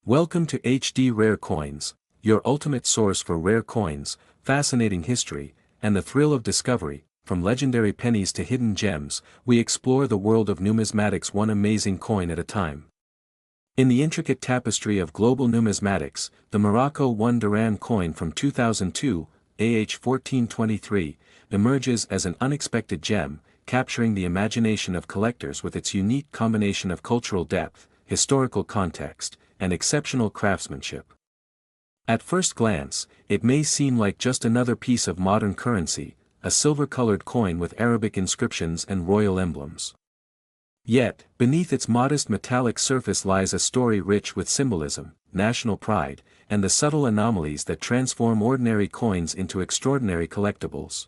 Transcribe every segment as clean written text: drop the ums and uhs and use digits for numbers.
Welcome to HD Rare Coins, your ultimate source for rare coins, fascinating history, and the thrill of discovery. From legendary pennies to hidden gems, we explore the world of numismatics one amazing coin at a time. In the intricate tapestry of global numismatics, the Morocco 1 Dirham coin from 2002, AH 1423, emerges as an unexpected gem, capturing the imagination of collectors with its unique combination of cultural depth, historical context, and exceptional craftsmanship. At first glance, it may seem like just another piece of modern currency, a silver-colored coin with Arabic inscriptions and royal emblems. Yet, beneath its modest metallic surface lies a story rich with symbolism, national pride, and the subtle anomalies that transform ordinary coins into extraordinary collectibles.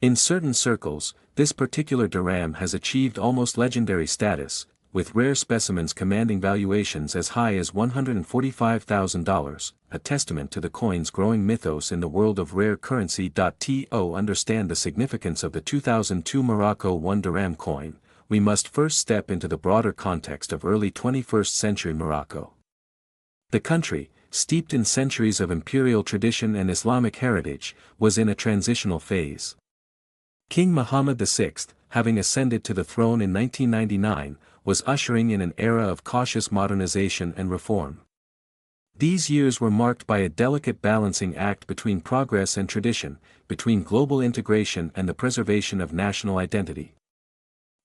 In certain circles, this particular dirham has achieved almost legendary status, with rare specimens commanding valuations as high as $145,000, a testament to the coin's growing mythos in the world of rare currency. To understand the significance of the 2002 Morocco 1 Dirham coin, we must first step into the broader context of early 21st century Morocco. The country, steeped in centuries of imperial tradition and Islamic heritage, was in a transitional phase. King Muhammad VI, having ascended to the throne in 1999, was ushering in an era of cautious modernization and reform. These years were marked by a delicate balancing act between progress and tradition, between global integration and the preservation of national identity.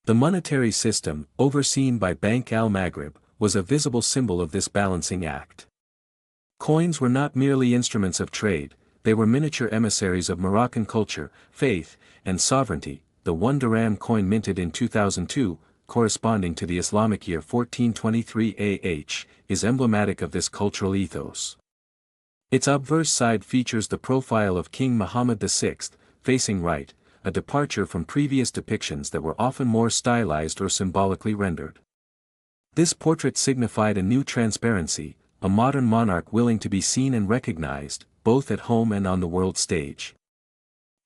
The monetary system, overseen by Bank al-Maghrib, was a visible symbol of this balancing act. Coins were not merely instruments of trade, they were miniature emissaries of Moroccan culture, faith, and sovereignty. The 1 dirham coin minted in 2002, corresponding to the Islamic year 1423 AH, is emblematic of this cultural ethos. Its obverse side features the profile of King Muhammad VI, facing right, a departure from previous depictions that were often more stylized or symbolically rendered. This portrait signified a new transparency, a modern monarch willing to be seen and recognized, both at home and on the world stage.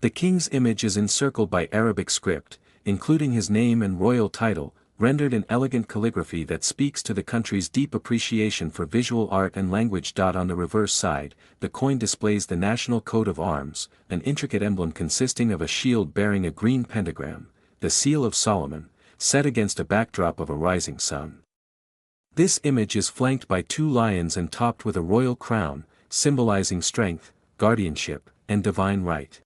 The king's image is encircled by Arabic script, including his name and royal title, rendered in elegant calligraphy that speaks to the country's deep appreciation for visual art and language. On the reverse side, the coin displays the national coat of arms, an intricate emblem consisting of a shield bearing a green pentagram, the seal of Solomon, set against a backdrop of a rising sun. This image is flanked by two lions and topped with a royal crown, symbolizing strength, guardianship, and divine right.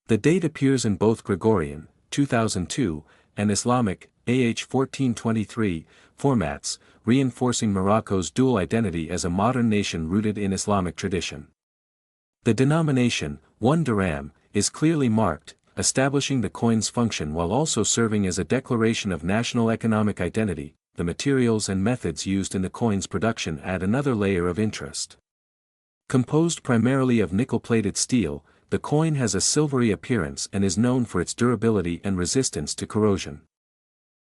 The date appears in both Gregorian, 2002, and Islamic, AH 1423, formats, reinforcing Morocco's dual identity as a modern nation rooted in Islamic tradition. The denomination, 1 dirham, is clearly marked, establishing the coin's function while also serving as a declaration of national economic identity. The materials and methods used in the coin's production add another layer of interest. Composed primarily of nickel-plated steel, the coin has a silvery appearance and is known for its durability and resistance to corrosion.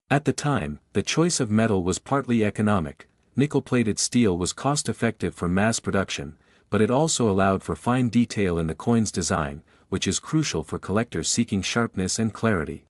At the time, the choice of metal was partly economic. Nickel-plated steel was cost-effective for mass production, but it also allowed for fine detail in the coin's design, which is crucial for collectors seeking sharpness and clarity.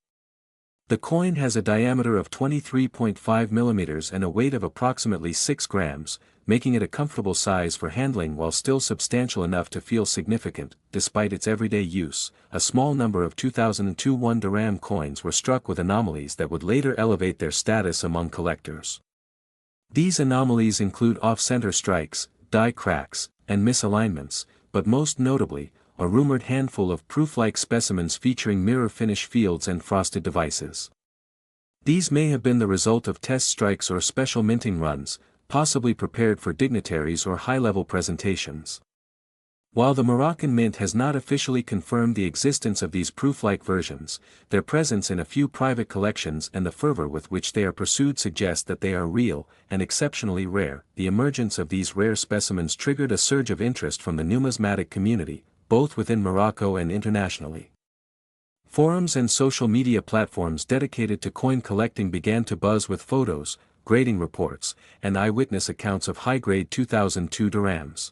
The coin has a diameter of 23.5 mm and a weight of approximately 6 grams, making it a comfortable size for handling while still substantial enough to feel significant. Despite its everyday use, a small number of 2002 1 dirham coins were struck with anomalies that would later elevate their status among collectors. These anomalies include off-center strikes, die cracks, and misalignments, but most notably, a rumored handful of proof-like specimens featuring mirror-finish fields and frosted devices. These may have been the result of test strikes or special minting runs, possibly prepared for dignitaries or high-level presentations. While the Moroccan Mint has not officially confirmed the existence of these proof-like versions, their presence in a few private collections and the fervor with which they are pursued suggest that they are real and exceptionally rare. The emergence of these rare specimens triggered a surge of interest from the numismatic community, both within Morocco and internationally. Forums and social media platforms dedicated to coin collecting began to buzz with photos, grading reports, and eyewitness accounts of high-grade 2002 dirhams.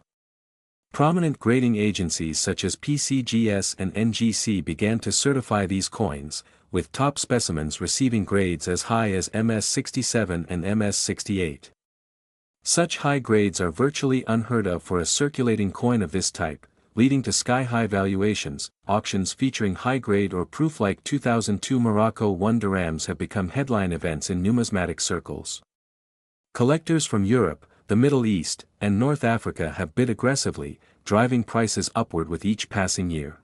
Prominent grading agencies such as PCGS and NGC began to certify these coins, with top specimens receiving grades as high as MS67 and MS68. Such high grades are virtually unheard of for a circulating coin of this type, leading to sky-high valuations. Auctions featuring high-grade or proof like 2002 Morocco 1 dirhams have become headline events in numismatic circles. Collectors from Europe, the Middle East, and North Africa have bid aggressively, driving prices upward with each passing year.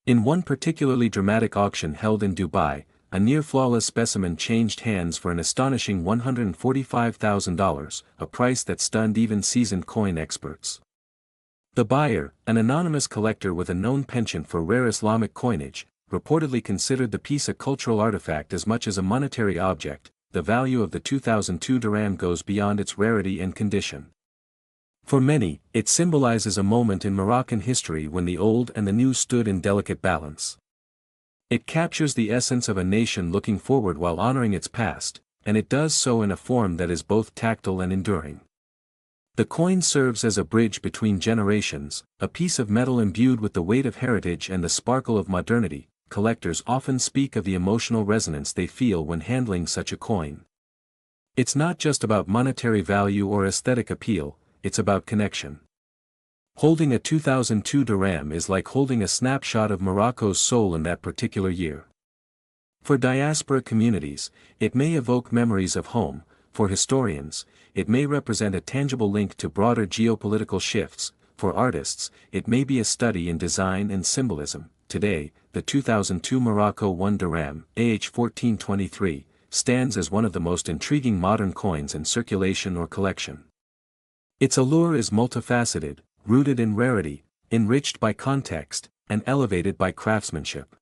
In one particularly dramatic auction held in Dubai, a near-flawless specimen changed hands for an astonishing $145,000, a price that stunned even seasoned coin experts. The buyer, an anonymous collector with a known penchant for rare Islamic coinage, reportedly considered the piece a cultural artifact as much as a monetary object. The value of the 2002 dirham goes beyond its rarity and condition. For many, it symbolizes a moment in Moroccan history when the old and the new stood in delicate balance. It captures the essence of a nation looking forward while honoring its past, and it does so in a form that is both tactile and enduring. The coin serves as a bridge between generations, a piece of metal imbued with the weight of heritage and the sparkle of modernity. Collectors often speak of the emotional resonance they feel when handling such a coin. It's not just about monetary value or aesthetic appeal, it's about connection. Holding a 2002 dirham is like holding a snapshot of Morocco's soul in that particular year. For diaspora communities, it may evoke memories of home. For historians, it may represent a tangible link to broader geopolitical shifts. For artists, it may be a study in design and symbolism. Today, the 2002 Morocco 1 dirham, AH 1423, stands as one of the most intriguing modern coins in circulation or collection. Its allure is multifaceted, rooted in rarity, enriched by context, and elevated by craftsmanship.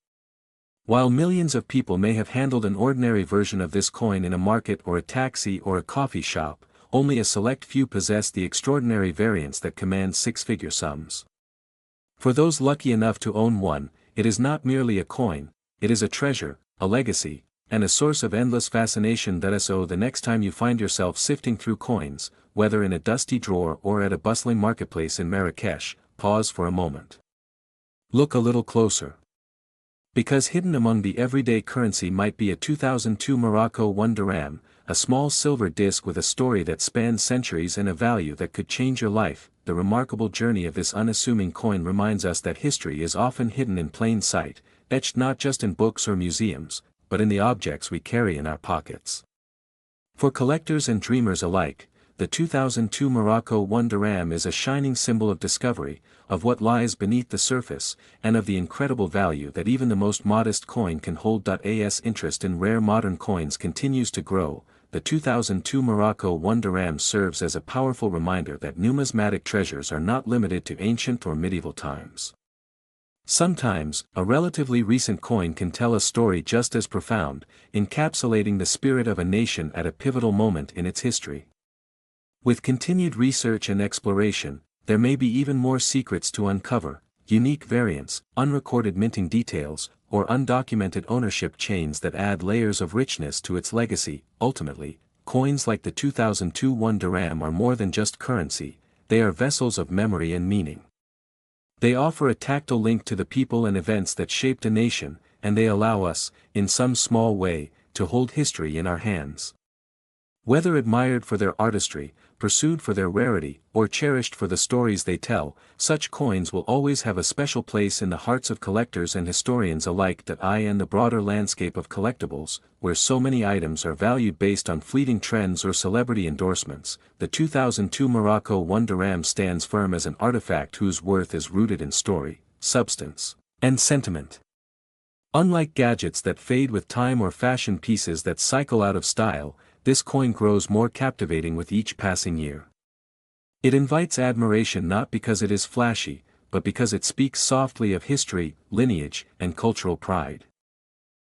While millions of people may have handled an ordinary version of this coin in a market or a taxi or a coffee shop, only a select few possess the extraordinary variants that command six-figure sums. For those lucky enough to own one, it is not merely a coin, it is a treasure, a legacy, and a source of endless fascination. So the next time you find yourself sifting through coins, whether in a dusty drawer or at a bustling marketplace in Marrakesh, pause for a moment. Look a little closer. Because hidden among the everyday currency might be a 2002 Morocco 1 dirham, a small silver disc with a story that spans centuries and a value that could change your life. The remarkable journey of this unassuming coin reminds us that history is often hidden in plain sight, etched not just in books or museums, but in the objects we carry in our pockets. For collectors and dreamers alike, the 2002 Morocco 1 dirham is a shining symbol of discovery, of what lies beneath the surface, and of the incredible value that even the most modest coin can hold. As interest in rare modern coins continues to grow, the 2002 Morocco 1 dirham serves as a powerful reminder that numismatic treasures are not limited to ancient or medieval times. Sometimes, a relatively recent coin can tell a story just as profound, encapsulating the spirit of a nation at a pivotal moment in its history. With continued research and exploration, there may be even more secrets to uncover, unique variants, unrecorded minting details, or undocumented ownership chains that add layers of richness to its legacy. Ultimately, coins like the 2002 1 dirham are more than just currency, they are vessels of memory and meaning. They offer a tactile link to the people and events that shaped a nation, and they allow us, in some small way, to hold history in our hands. Whether admired for their artistry, pursued for their rarity, or cherished for the stories they tell, such coins will always have a special place in the hearts of collectors and historians alike. In the broader landscape of collectibles, where so many items are valued based on fleeting trends or celebrity endorsements, the 2002 Morocco 1 dirham stands firm as an artifact whose worth is rooted in story, substance, and sentiment. Unlike gadgets that fade with time or fashion pieces that cycle out of style, this coin grows more captivating with each passing year. It invites admiration not because it is flashy, but because it speaks softly of history, lineage, and cultural pride.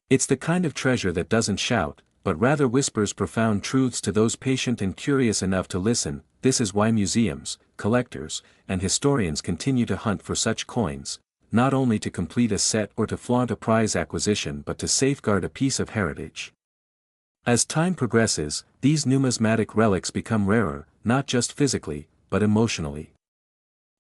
It's the kind of treasure that doesn't shout, but rather whispers profound truths to those patient and curious enough to listen. This is why museums, collectors, and historians continue to hunt for such coins, not only to complete a set or to flaunt a prize acquisition but to safeguard a piece of heritage. As time progresses, these numismatic relics become rarer, not just physically, but emotionally.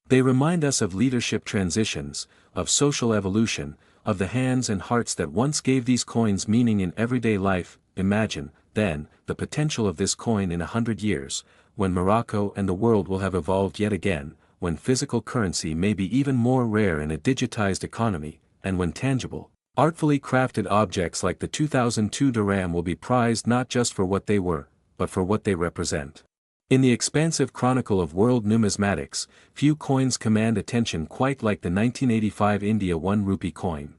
They remind us of leadership transitions, of social evolution, of the hands and hearts that once gave these coins meaning in everyday life. Imagine, then, the potential of this coin in 100 years, when Morocco and the world will have evolved yet again, when physical currency may be even more rare in a digitized economy, and when tangible, artfully crafted objects like the 2002 Dirham will be prized not just for what they were, but for what they represent. In the expansive chronicle of world numismatics, few coins command attention quite like the 1985 India 1 rupee coin.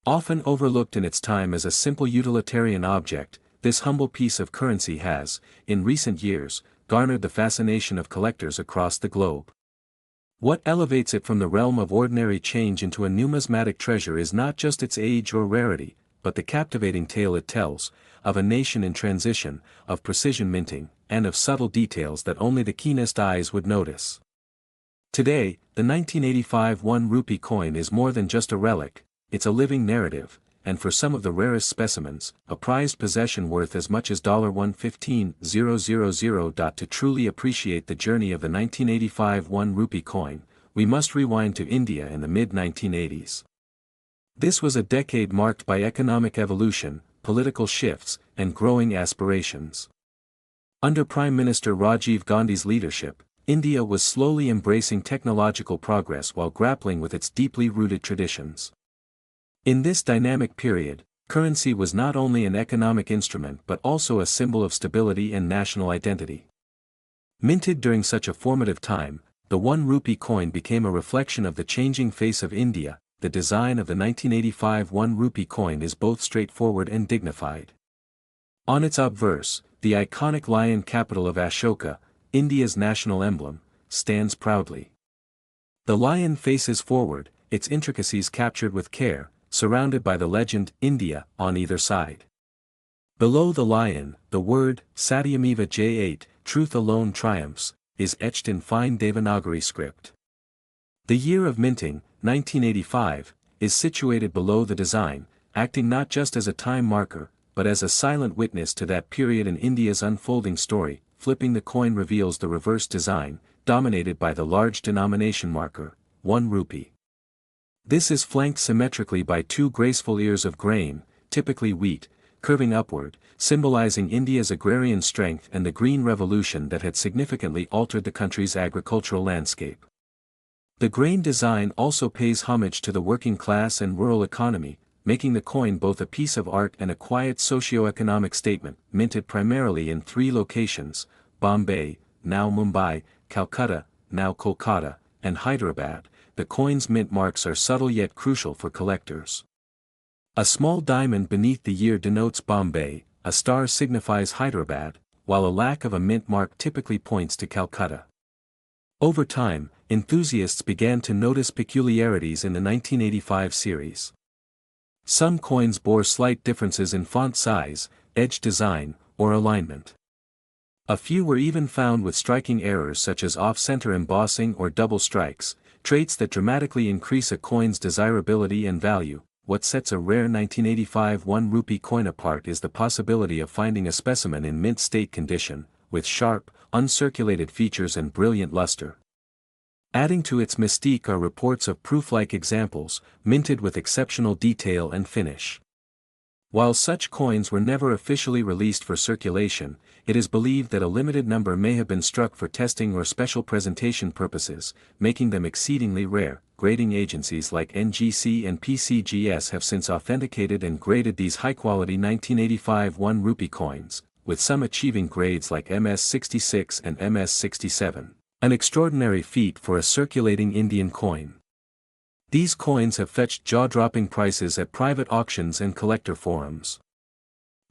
Often overlooked in its time as a simple utilitarian object, this humble piece of currency has, in recent years, garnered the fascination of collectors across the globe. What elevates it from the realm of ordinary change into a numismatic treasure is not just its age or rarity, but the captivating tale it tells, of a nation in transition, of precision minting, and of subtle details that only the keenest eyes would notice. Today, the 1985 1 rupee coin is more than just a relic, it's a living narrative, and for some of the rarest specimens, a prized possession worth as much as $115,000. To truly appreciate the journey of the 1985 1 rupee coin, we must rewind to India in the mid-1980s. This was a decade marked by economic evolution, political shifts, and growing aspirations. Under Prime Minister Rajiv Gandhi's leadership, India was slowly embracing technological progress while grappling with its deeply rooted traditions. In this dynamic period, currency was not only an economic instrument but also a symbol of stability and national identity. Minted during such a formative time, the 1 rupee coin became a reflection of the changing face of India. The design of the 1985 1 rupee coin is both straightforward and dignified. On its obverse, the iconic lion capital of Ashoka, India's national emblem, stands proudly. The lion faces forward, its intricacies captured with care, surrounded by the legend, India, on either side. Below the lion, the word, Satyameva J8, truth alone triumphs, is etched in fine Devanagari script. The year of minting, 1985, is situated below the design, acting not just as a time marker, but as a silent witness to that period in India's unfolding story. Flipping the coin reveals the reverse design, dominated by the large denomination marker, 1 rupee. This is flanked symmetrically by 2 graceful ears of grain, typically wheat, curving upward, symbolizing India's agrarian strength and the green revolution that had significantly altered the country's agricultural landscape. The grain design also pays homage to the working class and rural economy, making the coin both a piece of art and a quiet socio-economic statement. Minted primarily in 3 locations, Bombay, now Mumbai, Calcutta, now Kolkata, and Hyderabad, the coin's mint marks are subtle yet crucial for collectors. A small diamond beneath the year denotes Bombay, a star signifies Hyderabad, while a lack of a mint mark typically points to Calcutta. Over time, enthusiasts began to notice peculiarities in the 1985 series. Some coins bore slight differences in font size, edge design, or alignment. A few were even found with striking errors such as off-center embossing or double strikes, traits that dramatically increase a coin's desirability and value. What sets a rare 1985 1 rupee coin apart is the possibility of finding a specimen in mint state condition, with sharp, uncirculated features and brilliant luster. Adding to its mystique are reports of proof-like examples, minted with exceptional detail and finish. While such coins were never officially released for circulation, it is believed that a limited number may have been struck for testing or special presentation purposes, making them exceedingly rare. Grading agencies like NGC and PCGS have since authenticated and graded these high-quality 1985 1 rupee coins, with some achieving grades like MS66 and MS67, an extraordinary feat for a circulating Indian coin. These coins have fetched jaw-dropping prices at private auctions and collector forums.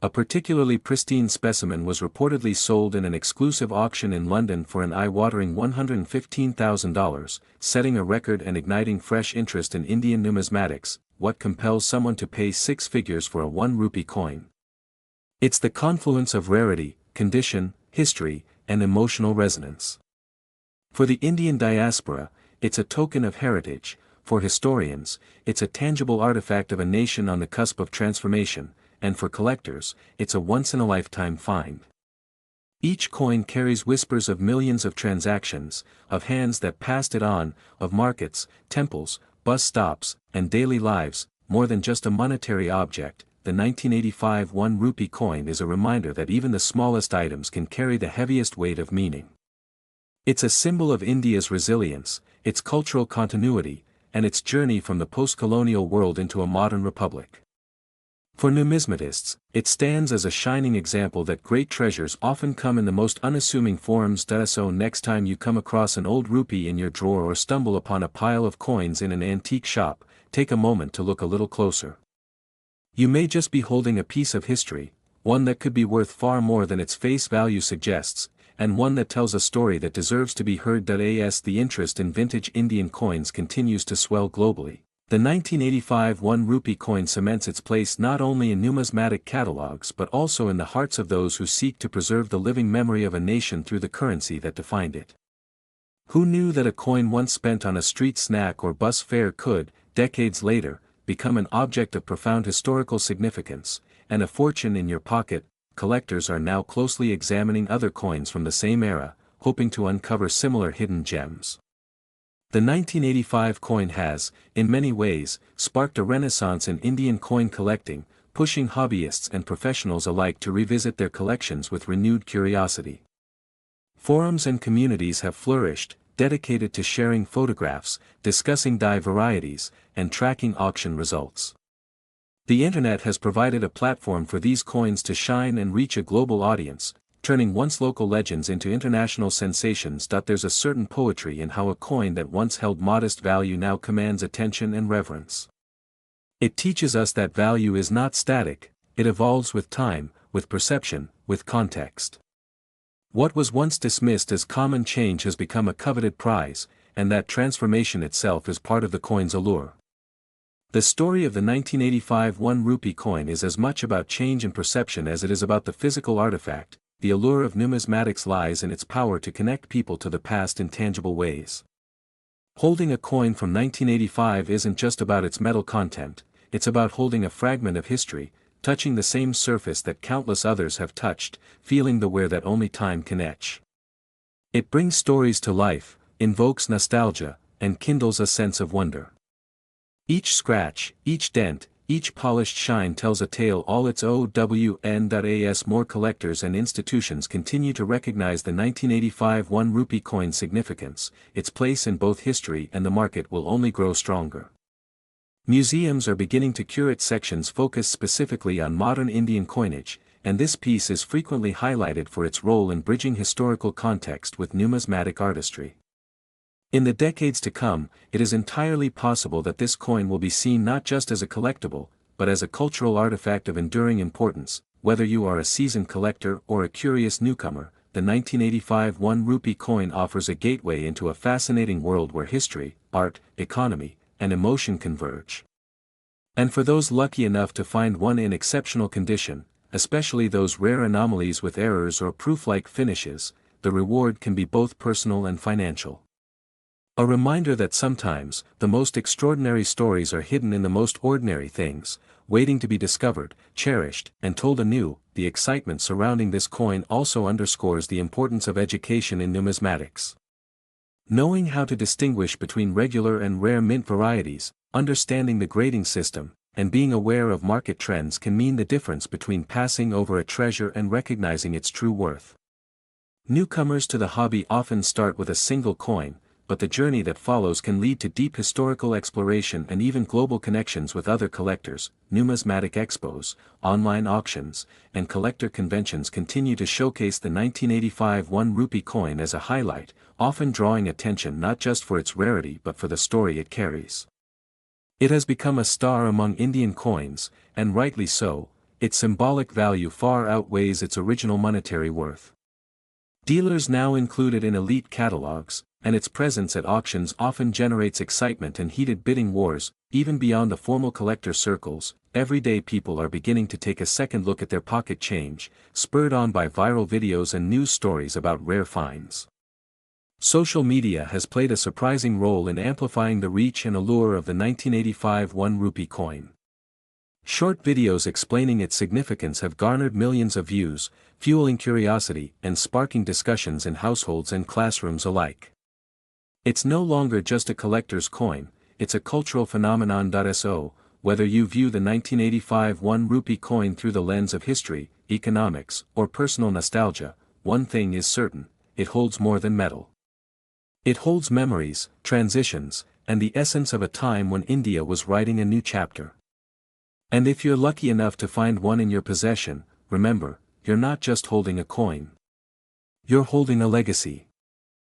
A particularly pristine specimen was reportedly sold in an exclusive auction in London for an eye-watering $115,000, setting a record and igniting fresh interest in Indian numismatics. What compels someone to pay 6 figures for a 1 rupee coin? It's the confluence of rarity, condition, history, and emotional resonance. For the Indian diaspora, it's a token of heritage. For historians, it's a tangible artifact of a nation on the cusp of transformation, and for collectors, it's a once-in-a-lifetime find. Each coin carries whispers of millions of transactions, of hands that passed it on, of markets, temples, bus stops, and daily lives. More than just a monetary object, the 1985 1 rupee coin is a reminder that even the smallest items can carry the heaviest weight of meaning. It's a symbol of India's resilience, its cultural continuity, and its journey from the post-colonial world into a modern republic. For numismatists, it stands as a shining example that great treasures often come in the most unassuming forms. So next time you come across an old rupee in your drawer or stumble upon a pile of coins in an antique shop, take a moment to look a little closer. You may just be holding a piece of history, one that could be worth far more than its face value suggests, and one that tells a story that deserves to be heard. As the interest in vintage Indian coins continues to swell globally, the 1985 1 rupee coin cements its place not only in numismatic catalogs but also in the hearts of those who seek to preserve the living memory of a nation through the currency that defined it. Who knew that a coin once spent on a street snack or bus fare could, decades later, become an object of profound historical significance, and a fortune in your pocket? Collectors are now closely examining other coins from the same era, hoping to uncover similar hidden gems. The 1985 coin has, in many ways, sparked a renaissance in Indian coin collecting, pushing hobbyists and professionals alike to revisit their collections with renewed curiosity. Forums and communities have flourished, dedicated to sharing photographs, discussing die varieties, and tracking auction results. The internet has provided a platform for these coins to shine and reach a global audience, turning once local legends into international sensations. There's a certain poetry in how a coin that once held modest value now commands attention and reverence. It teaches us that value is not static, it evolves with time, with perception, with context. What was once dismissed as common change has become a coveted prize, and that transformation itself is part of the coin's allure. The story of the 1985 1 rupee coin is as much about change and perception as it is about the physical artifact. The allure of numismatics lies in its power to connect people to the past in tangible ways. Holding a coin from 1985 isn't just about its metal content, it's about holding a fragment of history, touching the same surface that countless others have touched, feeling the wear that only time can etch. It brings stories to life, invokes nostalgia, and kindles a sense of wonder. Each scratch, each dent, each polished shine tells a tale all its own. As more collectors and institutions continue to recognize the 1985 1 rupee coin's significance, its place in both history and the market will only grow stronger. Museums are beginning to curate sections focused specifically on modern Indian coinage, and this piece is frequently highlighted for its role in bridging historical context with numismatic artistry. In the decades to come, it is entirely possible that this coin will be seen not just as a collectible, but as a cultural artifact of enduring importance. Whether you are a seasoned collector or a curious newcomer, the 1985 1 rupee coin offers a gateway into a fascinating world where history, art, economy, and emotion converge. And for those lucky enough to find one in exceptional condition, especially those rare anomalies with errors or proof-like finishes, the reward can be both personal and financial. A reminder that sometimes, the most extraordinary stories are hidden in the most ordinary things, waiting to be discovered, cherished, and told anew. The excitement surrounding this coin also underscores the importance of education in numismatics. Knowing how to distinguish between regular and rare mint varieties, understanding the grading system, and being aware of market trends can mean the difference between passing over a treasure and recognizing its true worth. Newcomers to the hobby often start with a single coin, but the journey that follows can lead to deep historical exploration and even global connections with other collectors. Numismatic expos, online auctions, and collector conventions continue to showcase the 1985 1 rupee coin as a highlight, often drawing attention not just for its rarity but for the story it carries. It has become a star among Indian coins, and rightly so. Its symbolic value far outweighs its original monetary worth. Dealers now include it in elite catalogs, and its presence at auctions often generates excitement and heated bidding wars. Even beyond the formal collector circles, everyday people are beginning to take a second look at their pocket change, spurred on by viral videos and news stories about rare finds. Social media has played a surprising role in amplifying the reach and allure of the 1985 1 rupee coin. Short videos explaining its significance have garnered millions of views, fueling curiosity and sparking discussions in households and classrooms alike. It's no longer just a collector's coin, it's a cultural phenomenon. whether you view the 1985 1 rupee coin through the lens of history, economics, or personal nostalgia, one thing is certain: it holds more than metal. It holds memories, transitions, and the essence of a time when India was writing a new chapter. And if you're lucky enough to find one in your possession, remember, you're not just holding a coin. You're holding a legacy.